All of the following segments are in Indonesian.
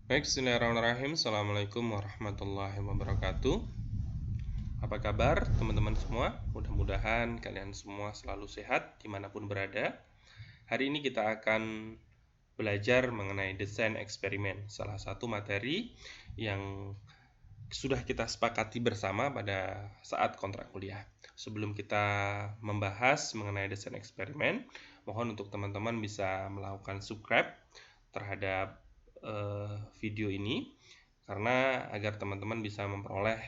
Baik, bismillahirrahmanirrahim. Assalamualaikum warahmatullahi wabarakatuh. Apa kabar teman-teman semua? Mudah-mudahan kalian semua selalu sehat dimanapun berada. Hari ini kita akan belajar mengenai desain eksperimen, salah satu materi yang sudah kita sepakati bersama pada saat kontrak kuliah. Sebelum kita membahas mengenai desain eksperimen, mohon untuk teman-teman bisa melakukan subscribe terhadap video ini karena agar teman-teman bisa memperoleh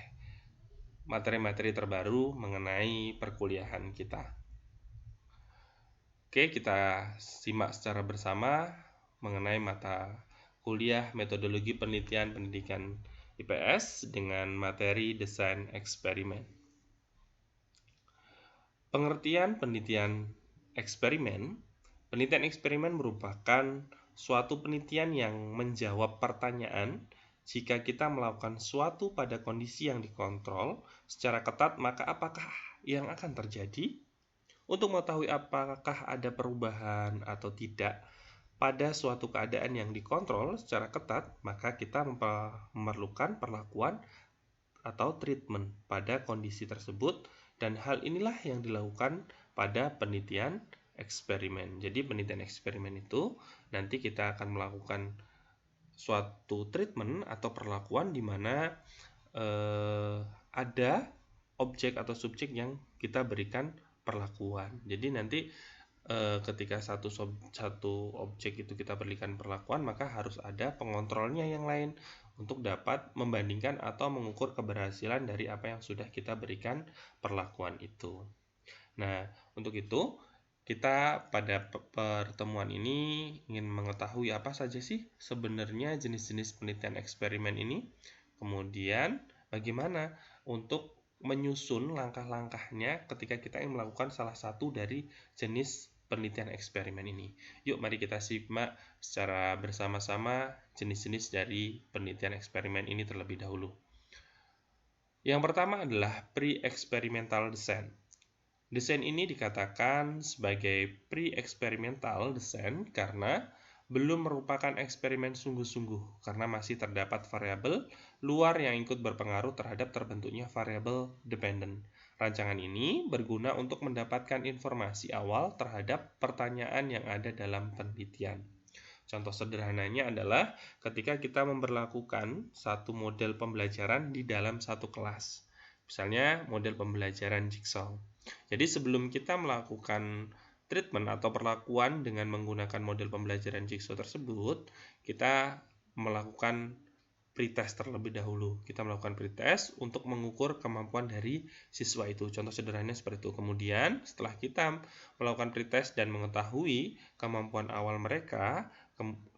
materi-materi terbaru mengenai perkuliahan kita. Oke, kita simak secara bersama mengenai mata kuliah metodologi penelitian pendidikan IPS dengan materi desain eksperimen. Pengertian penelitian eksperimen. Penelitian eksperimen merupakan suatu penelitian yang menjawab pertanyaan jika kita melakukan suatu pada kondisi yang dikontrol secara ketat, maka apakah yang akan terjadi? Untuk mengetahui apakah ada perubahan atau tidak pada suatu keadaan yang dikontrol secara ketat, maka kita memerlukan perlakuan atau treatment pada kondisi tersebut, dan hal inilah yang dilakukan pada penelitian eksperimen. Jadi penelitian eksperimen itu nanti kita akan melakukan suatu treatment atau perlakuan di mana ada objek atau subjek yang kita berikan perlakuan. Jadi nanti ketika satu objek itu kita berikan perlakuan, maka harus ada pengontrolnya yang lain untuk dapat membandingkan atau mengukur keberhasilan dari apa yang sudah kita berikan perlakuan itu. Nah, untuk itu kita pada pertemuan ini ingin mengetahui apa saja sih sebenarnya jenis-jenis penelitian eksperimen ini, kemudian bagaimana untuk menyusun langkah-langkahnya ketika kita ingin melakukan salah satu dari jenis penelitian eksperimen ini. Yuk, mari kita simak secara bersama-sama jenis-jenis dari penelitian eksperimen ini terlebih dahulu. Yang pertama adalah pre-experimental design. Desain ini dikatakan sebagai pre-experimental design karena belum merupakan eksperimen sungguh-sungguh karena masih terdapat variabel luar yang ikut berpengaruh terhadap terbentuknya variabel dependent. Rancangan ini berguna untuk mendapatkan informasi awal terhadap pertanyaan yang ada dalam penelitian. Contoh sederhananya adalah ketika kita memberlakukan satu model pembelajaran di dalam satu kelas. Misalnya model pembelajaran jigsaw. Jadi sebelum kita melakukan treatment atau perlakuan dengan menggunakan model pembelajaran jigsaw tersebut, kita melakukan pretest terlebih dahulu. Kita melakukan pretest untuk mengukur kemampuan dari siswa itu. Contoh sederhananya seperti itu. Kemudian setelah kita melakukan pretest dan mengetahui kemampuan awal mereka,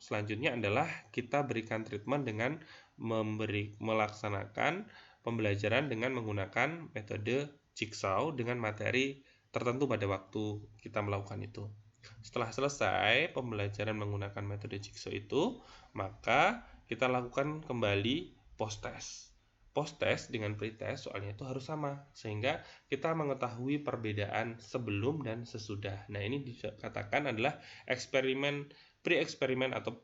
selanjutnya adalah kita berikan treatment dengan melaksanakan pembelajaran dengan menggunakan metode jigsaw dengan materi tertentu pada waktu kita melakukan itu. Setelah selesai pembelajaran menggunakan metode jigsaw itu, maka kita lakukan kembali post-test. Post-test dengan pre-test soalnya itu harus sama, sehingga kita mengetahui perbedaan sebelum dan sesudah. Nah, ini dikatakan adalah eksperimen, pre-eksperimen atau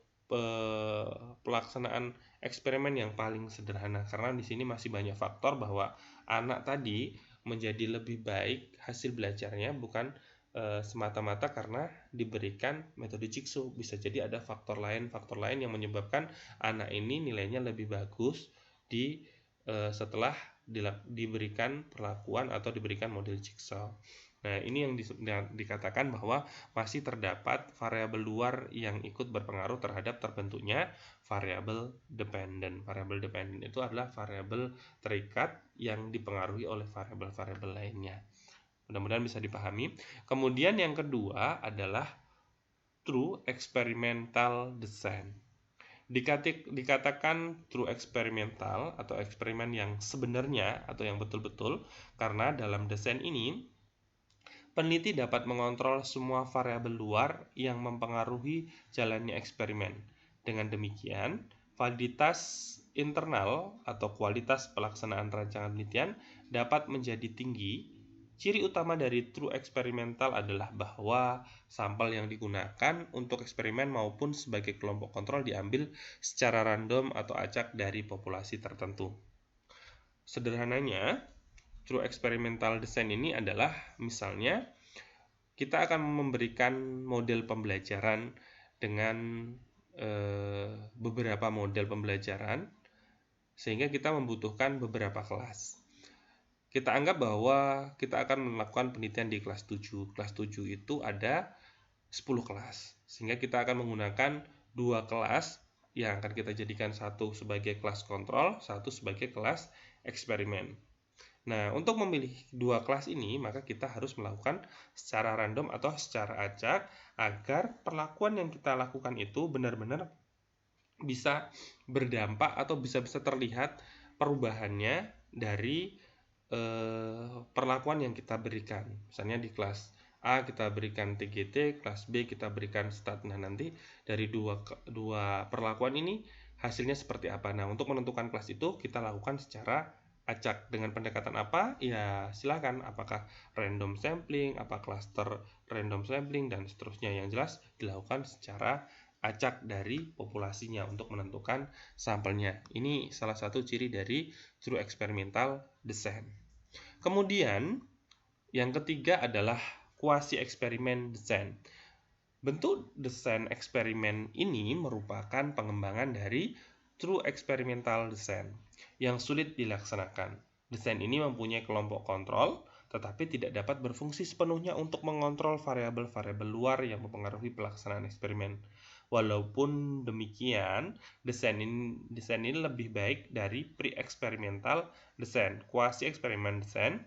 pelaksanaan eksperimen yang paling sederhana, karena di sini masih banyak faktor bahwa anak tadi menjadi lebih baik hasil belajarnya bukan semata-mata karena diberikan metode jigsaw. Bisa jadi ada faktor lain yang menyebabkan anak ini nilainya lebih bagus setelah diberikan perlakuan atau diberikan model jigsaw. Nah, ini yang dikatakan bahwa masih terdapat variabel luar yang ikut berpengaruh terhadap terbentuknya variabel dependent. Variabel dependent itu adalah variabel terikat yang dipengaruhi oleh variabel-variabel lainnya. Mudah-mudahan bisa dipahami. Kemudian yang kedua adalah true experimental design. Dikatakan true experimental atau eksperimen yang sebenarnya atau yang betul-betul karena dalam desain ini peneliti dapat mengontrol semua variabel luar yang mempengaruhi jalannya eksperimen. Dengan demikian, validitas internal atau kualitas pelaksanaan rancangan penelitian dapat menjadi tinggi Ciri utama dari true eksperimental adalah bahwa sampel yang digunakan untuk eksperimen maupun sebagai kelompok kontrol diambil secara random atau acak dari populasi tertentu. Sederhananya, true experimental design ini adalah misalnya kita akan memberikan model pembelajaran dengan beberapa model pembelajaran sehingga kita membutuhkan beberapa kelas. Kita anggap bahwa kita akan melakukan penelitian di kelas 7. Kelas 7 itu ada 10 kelas. Sehingga kita akan menggunakan 2 kelas yang akan kita jadikan satu sebagai kelas kontrol, satu sebagai kelas eksperimen. Nah, untuk memilih 2 kelas ini, maka kita harus melakukan secara random atau secara acak agar perlakuan yang kita lakukan itu benar-benar bisa berdampak atau bisa terlihat perubahannya dari perlakuan yang kita berikan. Misalnya di kelas A kita berikan TGT, kelas B kita berikan stat. Nah, nanti dari dua perlakuan ini hasilnya seperti apa. Nah, untuk menentukan kelas itu kita lakukan secara acak. Dengan pendekatan apa? Ya, silakan. Apakah random sampling, apa cluster random sampling, dan seterusnya. Yang jelas dilakukan secara acak dari populasinya untuk menentukan sampelnya. Ini salah satu ciri dari true experimental design. Kemudian yang ketiga adalah quasi eksperimen design. Bentuk desain eksperimen ini merupakan pengembangan dari true experimental design yang sulit dilaksanakan. Desain ini mempunyai kelompok kontrol, tetapi tidak dapat berfungsi sepenuhnya untuk mengontrol variabel-variabel luar yang mempengaruhi pelaksanaan eksperimen. Walaupun demikian, desain ini lebih baik dari pre-experimental design. Quasi-eksperimen design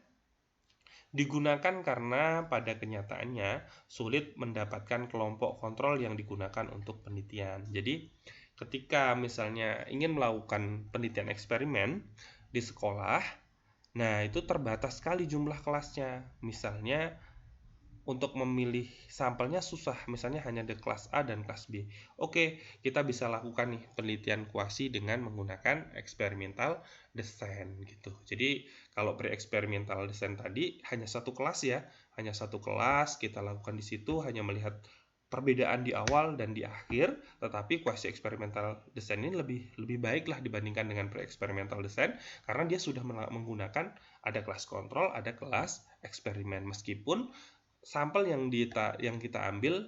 digunakan karena pada kenyataannya sulit mendapatkan kelompok kontrol yang digunakan untuk penelitian. Jadi, ketika misalnya ingin melakukan penelitian eksperimen di sekolah, nah itu terbatas sekali jumlah kelasnya. Misalnya, untuk memilih sampelnya susah, misalnya hanya ada kelas A dan kelas B. Oke, kita bisa lakukan nih penelitian kuasi dengan menggunakan eksperimental design gitu. Jadi kalau pre-eksperimental design tadi hanya satu kelas ya, hanya satu kelas kita lakukan di situ, hanya melihat perbedaan di awal dan di akhir, tetapi quasi eksperimental design ini lebih baik lah dibandingkan dengan pre-eksperimental design karena dia sudah menggunakan ada kelas kontrol, ada kelas eksperimen. Meskipun sampel yang kita ambil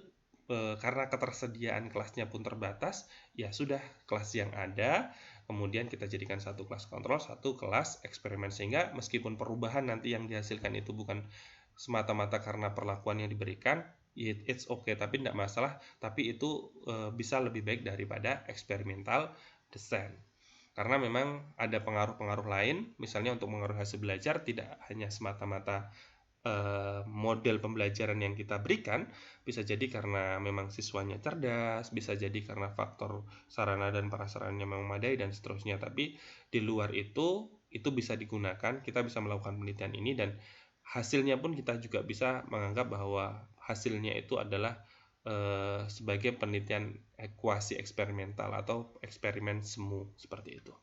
karena ketersediaan kelasnya pun terbatas, ya sudah kelas yang ada, kemudian kita jadikan satu kelas kontrol, satu kelas eksperimen, sehingga meskipun perubahan nanti yang dihasilkan itu bukan semata-mata karena perlakuan yang diberikan, it's okay, tapi tidak masalah, tapi itu bisa lebih baik daripada eksperimental design. Karena memang ada pengaruh-pengaruh lain, misalnya untuk mengaruhi hasil belajar tidak hanya semata-mata model pembelajaran yang kita berikan, bisa jadi karena memang siswanya cerdas, bisa jadi karena faktor sarana dan prasarannya memang memadai dan seterusnya. Tapi di luar itu bisa digunakan, kita bisa melakukan penelitian ini dan hasilnya pun kita juga bisa menganggap bahwa hasilnya itu adalah sebagai penelitian kuasi eksperimental atau eksperimen semu seperti itu.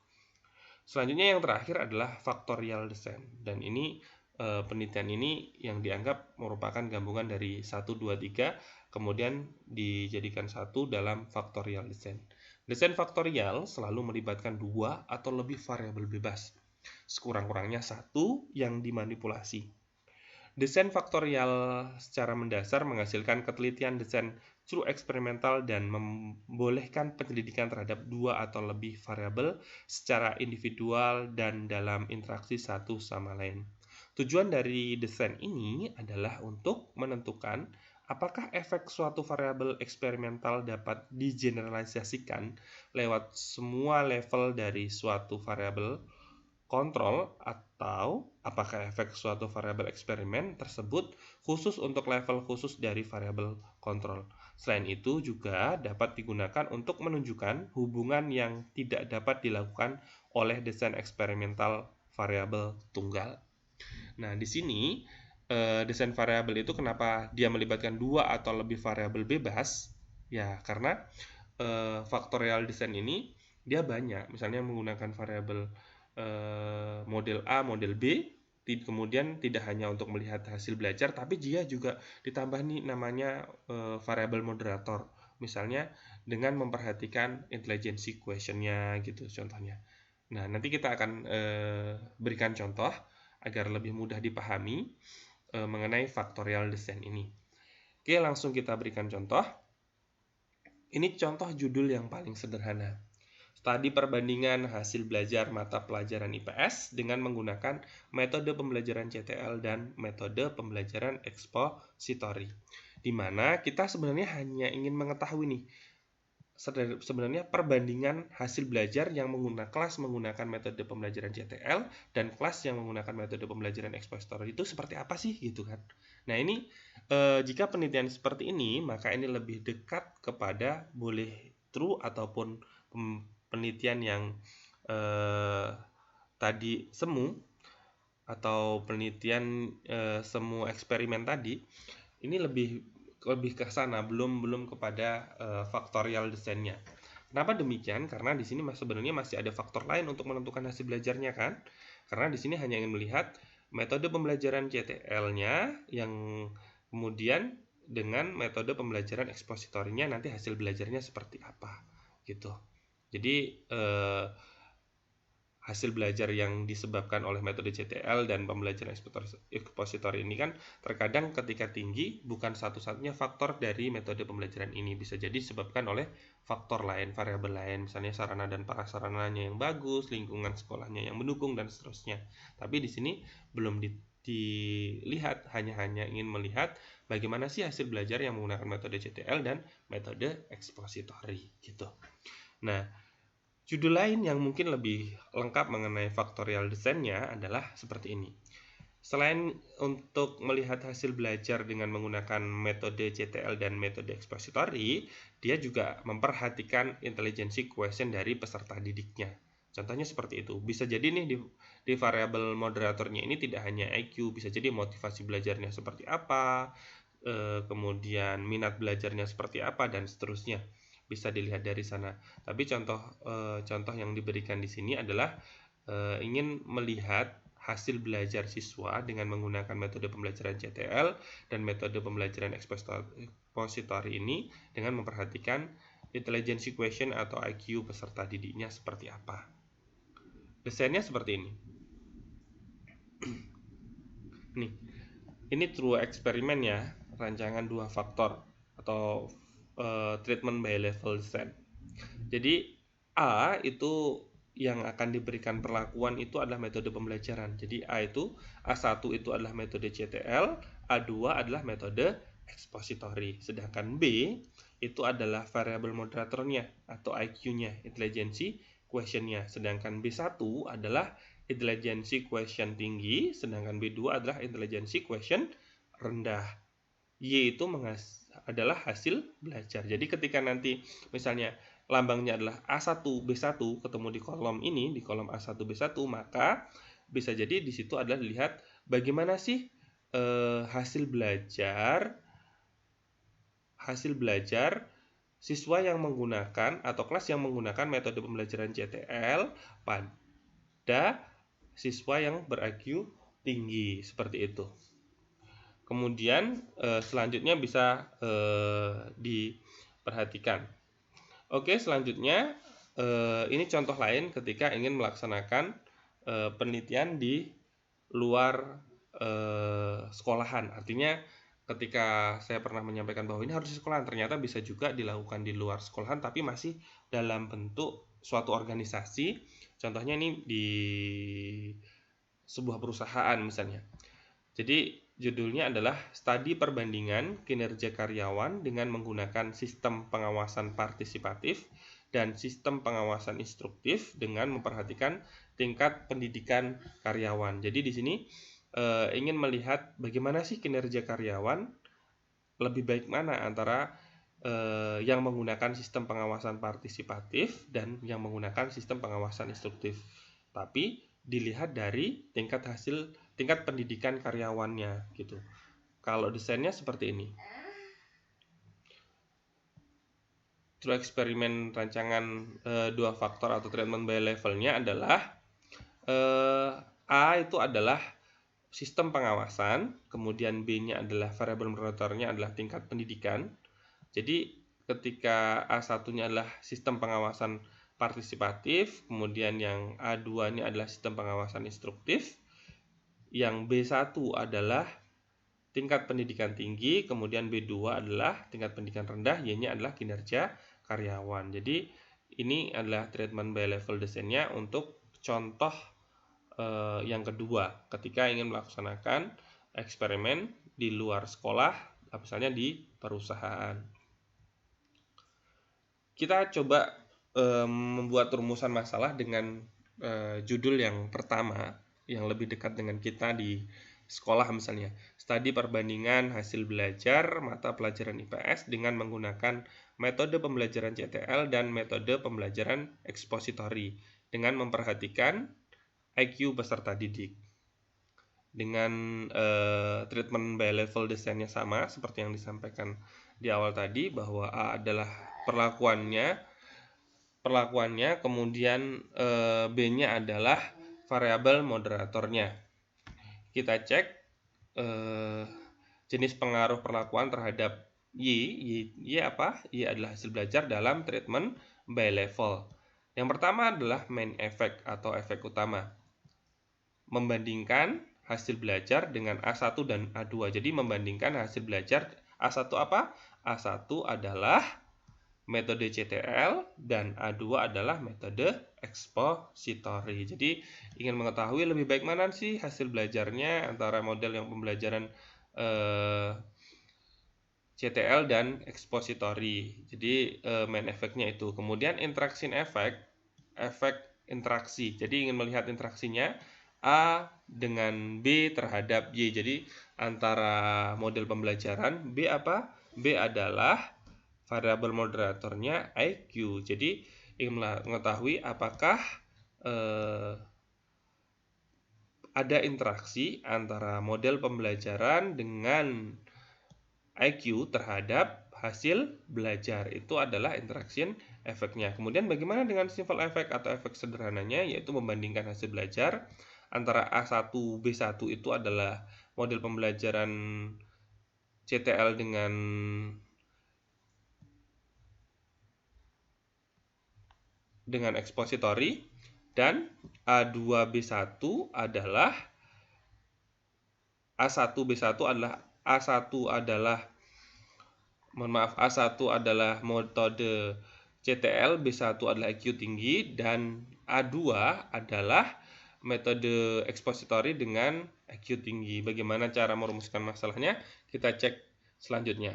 Selanjutnya yang terakhir adalah factorial design, dan ini penelitian ini yang dianggap merupakan gabungan dari 1, 2, 3 kemudian dijadikan satu dalam factorial design. Desain faktorial selalu melibatkan 2 atau lebih variabel bebas, sekurang-kurangnya 1 yang dimanipulasi. Desain faktorial secara mendasar menghasilkan ketelitian desain true eksperimental dan membolehkan penyelidikan terhadap 2 atau lebih variabel secara individual dan dalam interaksi satu sama lain. Tujuan dari desain ini adalah untuk menentukan apakah efek suatu variabel eksperimental dapat digeneralisasikan lewat semua level dari suatu variabel kontrol atau apakah efek suatu variabel eksperimen tersebut khusus untuk level khusus dari variabel kontrol. Selain itu juga dapat digunakan untuk menunjukkan hubungan yang tidak dapat dilakukan oleh desain eksperimental variabel tunggal. Nah, di sini desain variabel itu kenapa dia melibatkan 2 atau lebih variabel bebas? Ya, karena factorial design ini dia banyak, misalnya menggunakan variabel model A, model B, kemudian tidak hanya untuk melihat hasil belajar, tapi dia juga ditambah nih namanya variabel moderator. Misalnya dengan memperhatikan intelijensi questionnya gitu contohnya. Nah, nanti kita akan berikan contoh agar lebih mudah dipahami mengenai faktorial descent ini. Oke, langsung kita berikan contoh. Ini contoh judul yang paling sederhana. Studi perbandingan hasil belajar mata pelajaran IPS dengan menggunakan metode pembelajaran CTL dan metode pembelajaran ekspositori. Di mana kita sebenarnya hanya ingin mengetahui nih, sebenarnya perbandingan hasil belajar yang kelas menggunakan metode pembelajaran CTL dan kelas yang menggunakan metode pembelajaran ekspositori itu seperti apa sih gitu kan. Nah ini jika penelitian seperti ini, maka ini lebih dekat kepada boleh true ataupun penelitian yang tadi semu atau penelitian semu eksperimen tadi, ini lebih ke sana, belum kepada faktorial descent-nya. Kenapa demikian? Karena di sini sebenarnya masih ada faktor lain untuk menentukan hasil belajarnya kan? Karena di sini hanya ingin melihat metode pembelajaran CTL-nya yang kemudian dengan metode pembelajaran ekspositorinya nanti hasil belajarnya seperti apa gitu. Jadi hasil belajar yang disebabkan oleh metode CTL dan pembelajaran ekspositori ini kan terkadang ketika tinggi bukan satu-satunya faktor dari metode pembelajaran ini, bisa jadi disebabkan oleh faktor lain, variabel lain, misalnya sarana dan prasarananya yang bagus, lingkungan sekolahnya yang mendukung dan seterusnya. Tapi di sini belum dilihat, hanya ingin melihat bagaimana sih hasil belajar yang menggunakan metode CTL dan metode ekspositori gitu. Nah, judul lain yang mungkin lebih lengkap mengenai faktorial descent-nya adalah seperti ini. Selain untuk melihat hasil belajar dengan menggunakan metode CTL dan metode ekspositori, dia juga memperhatikan intelijensi question dari peserta didiknya. Contohnya seperti itu. Bisa jadi nih di variabel moderatornya ini tidak hanya IQ, bisa jadi motivasi belajarnya seperti apa, kemudian minat belajarnya seperti apa, dan seterusnya. Bisa dilihat dari sana. Tapi contoh yang diberikan di sini adalah ingin melihat hasil belajar siswa dengan menggunakan metode pembelajaran CTL dan metode pembelajaran ekspositori ini dengan memperhatikan intelijensi question atau IQ peserta didiknya seperti apa. Desainnya seperti ini. Nih, ini true eksperimen ya, rancangan 2 faktor atau treatment by level descent. Jadi A itu yang akan diberikan perlakuan itu adalah metode pembelajaran. Jadi A1 itu adalah metode CTL, A2 adalah metode ekspositori. Sedangkan B itu adalah variabel moderatornya atau IQ-nya, intelijensi question-nya. Sedangkan B1 adalah intelijensi question tinggi, sedangkan B2 adalah intelijensi question rendah. Y itu adalah hasil belajar. Jadi ketika nanti misalnya lambangnya adalah A1, B1 ketemu di kolom ini, di kolom A1, B1, maka bisa jadi di situ adalah dilihat bagaimana sih hasil belajar siswa yang menggunakan atau kelas yang menggunakan metode pembelajaran CTL pada siswa yang ber-IQ tinggi, seperti itu. Kemudian selanjutnya bisa diperhatikan. Oke, selanjutnya ini contoh lain ketika ingin melaksanakan penelitian di luar sekolahan. Artinya ketika saya pernah menyampaikan bahwa ini harus di sekolahan, ternyata bisa juga dilakukan di luar sekolahan tapi masih dalam bentuk suatu organisasi. Contohnya ini di sebuah perusahaan misalnya. Jadi judulnya adalah Studi Perbandingan Kinerja Karyawan dengan menggunakan Sistem Pengawasan Partisipatif dan Sistem Pengawasan Instruktif dengan memperhatikan tingkat pendidikan karyawan. Jadi di sini ingin melihat bagaimana sih kinerja karyawan, lebih baik mana antara yang menggunakan sistem pengawasan partisipatif dan yang menggunakan sistem pengawasan instruktif. Tapi dilihat dari tingkat pendidikan karyawannya gitu. Kalau desainnya seperti ini. True eksperimen rancangan 2 faktor atau treatment by levelnya adalah A itu adalah sistem pengawasan, kemudian B-nya adalah variabel moderatornya adalah tingkat pendidikan. Jadi ketika A1-nya adalah sistem pengawasan partisipatif, kemudian yang A2-nya adalah sistem pengawasan instruktif, yang B1 adalah tingkat pendidikan tinggi, kemudian B2 adalah tingkat pendidikan rendah, Y-nya adalah kinerja karyawan. Jadi ini adalah treatment by level desainnya untuk contoh yang kedua ketika ingin melaksanakan eksperimen di luar sekolah, misalnya di perusahaan. Kita coba membuat rumusan masalah dengan judul yang pertama yang lebih dekat dengan kita di sekolah, misalnya studi perbandingan hasil belajar mata pelajaran IPS dengan menggunakan metode pembelajaran CTL dan metode pembelajaran ekspositori dengan memperhatikan IQ peserta didik. Dengan treatment by level desainnya sama seperti yang disampaikan di awal tadi, bahwa A adalah perlakuannya, kemudian B-nya adalah variabel moderatornya. Kita cek jenis pengaruh perlakuan terhadap Y apa? Y adalah hasil belajar dalam treatment by level. Yang pertama adalah main effect atau efek utama. Membandingkan hasil belajar dengan A1 dan A2. Jadi membandingkan hasil belajar A1 apa? A1 adalah metode CTL dan A2 adalah metode ekspositori. Jadi ingin mengetahui lebih baik mana sih hasil belajarnya antara model yang pembelajaran CTL dan ekspositori. Jadi main efeknya itu. Kemudian interaction effect, efek interaksi. Jadi ingin melihat interaksinya A dengan B terhadap Y. Jadi antara model pembelajaran B apa? B adalah variabel moderatornya IQ. Jadi ingin mengetahui apakah ada interaksi antara model pembelajaran dengan IQ terhadap hasil belajar. Itu adalah interaction efeknya. Kemudian bagaimana dengan simple effect atau efek sederhananya, yaitu membandingkan hasil belajar antara A1 B1 itu adalah model pembelajaran CTL dengan ekspositori, dan A2 B1 adalah A1 metode CTL, B1 adalah IQ tinggi, dan A2 adalah metode ekspositori dengan IQ tinggi. Bagaimana cara merumuskan masalahnya? Kita cek selanjutnya.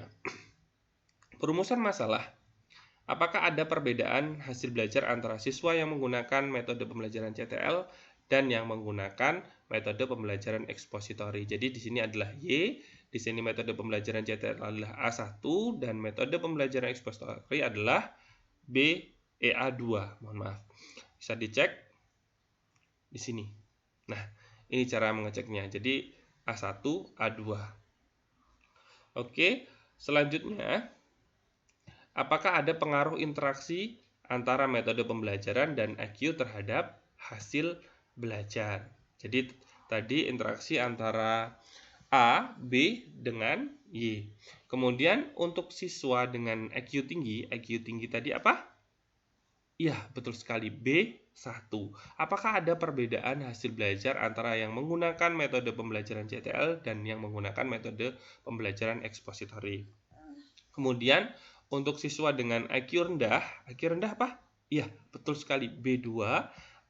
Perumusan masalah. Apakah ada perbedaan hasil belajar antara siswa yang menggunakan metode pembelajaran CTL dan yang menggunakan metode pembelajaran ekspositori? Jadi di sini adalah Y, di sini metode pembelajaran CTL adalah A1 dan metode pembelajaran ekspositori adalah A2. Mohon maaf. Bisa dicek di sini. Nah, ini cara mengeceknya. Jadi A1, A2. Oke, selanjutnya, apakah ada pengaruh interaksi antara metode pembelajaran dan IQ terhadap hasil belajar? Jadi tadi interaksi antara A, B dengan Y. Kemudian untuk siswa dengan IQ tinggi tadi apa? Iya, betul sekali, B1. Apakah ada perbedaan hasil belajar antara yang menggunakan metode pembelajaran CTL dan yang menggunakan metode pembelajaran ekspositori? Kemudian untuk siswa dengan IQ rendah apa? Iya, betul sekali, B2.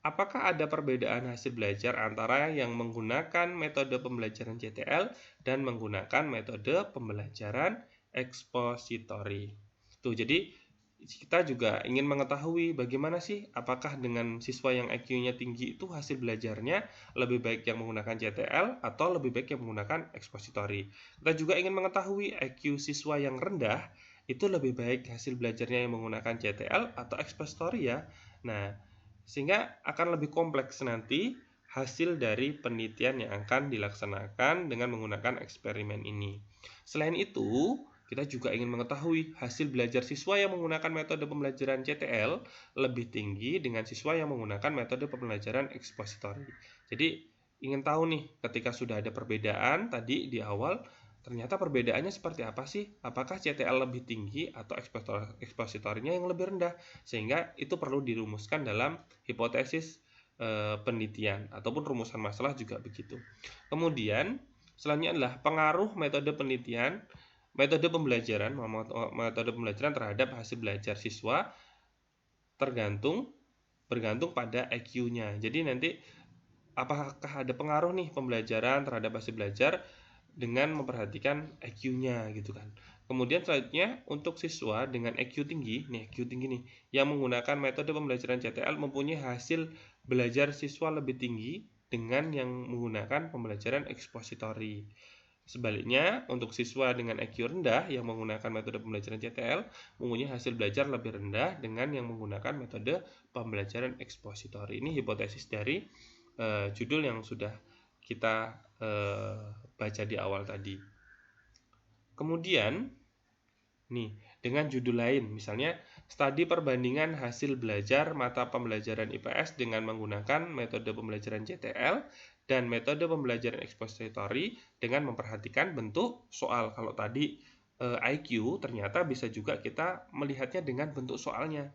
Apakah ada perbedaan hasil belajar antara yang menggunakan metode pembelajaran CTL dan menggunakan metode pembelajaran ekspositori? Tuh, jadi kita juga ingin mengetahui bagaimana sih apakah dengan siswa yang IQ-nya tinggi itu hasil belajarnya lebih baik yang menggunakan CTL atau lebih baik yang menggunakan ekspositori. Kita juga ingin mengetahui IQ siswa yang rendah itu lebih baik hasil belajarnya yang menggunakan CTL atau ekspositori ya. Nah, sehingga akan lebih kompleks nanti hasil dari penelitian yang akan dilaksanakan dengan menggunakan eksperimen ini. Selain itu, kita juga ingin mengetahui hasil belajar siswa yang menggunakan metode pembelajaran CTL lebih tinggi dengan siswa yang menggunakan metode pembelajaran ekspositori. Jadi ingin tahu nih, ketika sudah ada perbedaan tadi di awal, ternyata perbedaannya seperti apa sih? Apakah CTL lebih tinggi atau ekspositornya yang lebih rendah? Sehingga itu perlu dirumuskan dalam hipotesis penelitian ataupun rumusan masalah juga begitu. Kemudian selanjutnya adalah pengaruh metode penelitian, metode pembelajaran terhadap hasil belajar siswa bergantung pada IQ-nya. Jadi nanti apakah ada pengaruh nih pembelajaran terhadap hasil belajar dengan memperhatikan IQ-nya gitu kan. Kemudian selanjutnya untuk siswa dengan IQ tinggi nih yang menggunakan metode pembelajaran CTL mempunyai hasil belajar siswa lebih tinggi dengan yang menggunakan pembelajaran ekspositori. Sebaliknya, untuk siswa dengan IQ rendah yang menggunakan metode pembelajaran CTL mempunyai hasil belajar lebih rendah dengan yang menggunakan metode pembelajaran ekspositori. Ini hipotesis dari judul yang sudah kita baca di awal tadi. Kemudian nih, dengan judul lain, misalnya studi perbandingan hasil belajar mata pembelajaran IPS dengan menggunakan metode pembelajaran CTL dan metode pembelajaran ekspositori dengan memperhatikan bentuk soal. Kalau tadi IQ, ternyata bisa juga kita melihatnya dengan bentuk soalnya.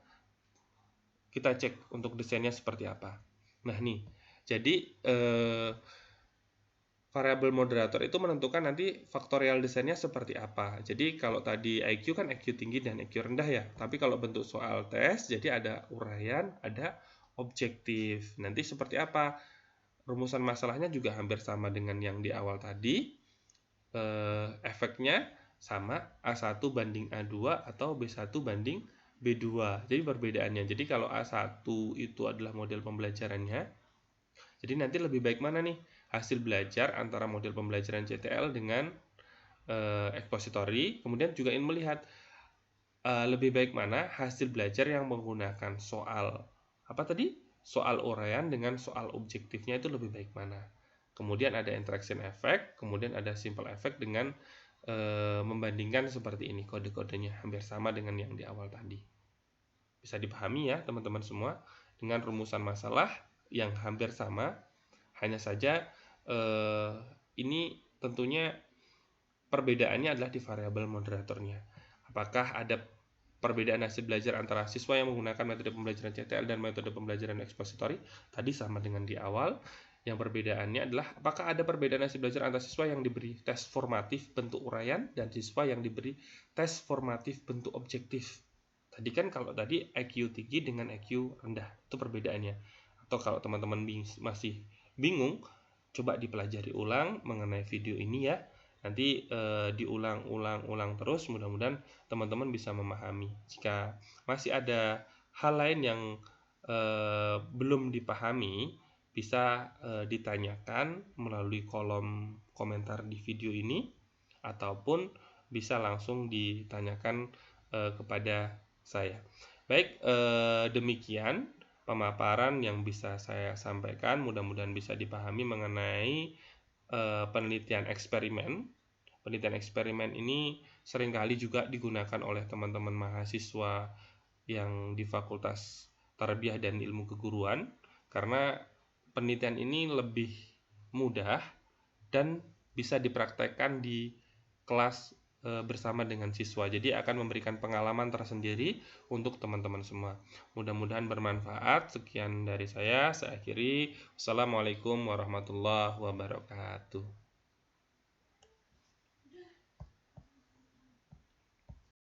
Kita cek untuk desainnya seperti apa. Nah nih, jadi variabel moderator itu menentukan nanti faktorial desainnya seperti apa. Jadi kalau tadi IQ kan IQ tinggi dan IQ rendah ya. Tapi kalau bentuk soal tes, jadi ada uraian, ada objektif. Nanti seperti apa? Rumusan masalahnya juga hampir sama dengan yang di awal tadi. Efeknya sama A1 banding A2 atau B1 banding B2. Jadi perbedaannya. Jadi kalau A1 itu adalah model pembelajarannya. Jadi nanti lebih baik mana nih? Hasil belajar antara model pembelajaran CTL dengan ekspositori. Kemudian juga ingin melihat lebih baik mana hasil belajar yang menggunakan soal apa tadi? Soal uraian dengan soal objektifnya itu lebih baik mana? Kemudian ada interaction effect, kemudian ada simple effect dengan membandingkan seperti ini kode-kodenya hampir sama dengan yang di awal tadi. Bisa dipahami ya teman-teman semua dengan rumusan masalah yang hampir sama. Hanya saja ini tentunya perbedaannya adalah di variabel moderatornya. Apakah ada perbedaan hasil belajar antara siswa yang menggunakan metode pembelajaran CTL dan metode pembelajaran ekspositori? Tadi sama dengan di awal. Yang perbedaannya adalah apakah ada perbedaan hasil belajar antara siswa yang diberi tes formatif bentuk uraian dan siswa yang diberi tes formatif bentuk objektif. Tadi kan kalau tadi IQ tinggi dengan IQ rendah, itu perbedaannya. Atau kalau teman-teman masih bingung, coba dipelajari ulang mengenai video ini ya. Nanti diulang-ulang terus, mudah-mudahan teman-teman bisa memahami. Jika masih ada hal lain yang belum dipahami, bisa ditanyakan melalui kolom komentar di video ini, ataupun bisa langsung ditanyakan kepada saya. Baik, demikian pemaparan yang bisa saya sampaikan, mudah-mudahan bisa dipahami mengenai penelitian eksperimen. Penelitian eksperimen ini seringkali juga digunakan oleh teman-teman mahasiswa yang di Fakultas Tarbiyah dan Ilmu Keguruan, karena penelitian ini lebih mudah dan bisa dipraktekkan di kelas bersama dengan siswa. Jadi akan memberikan pengalaman tersendiri untuk teman-teman semua. Mudah-mudahan bermanfaat. Sekian dari saya akhiri. Wassalamualaikum warahmatullahi wabarakatuh.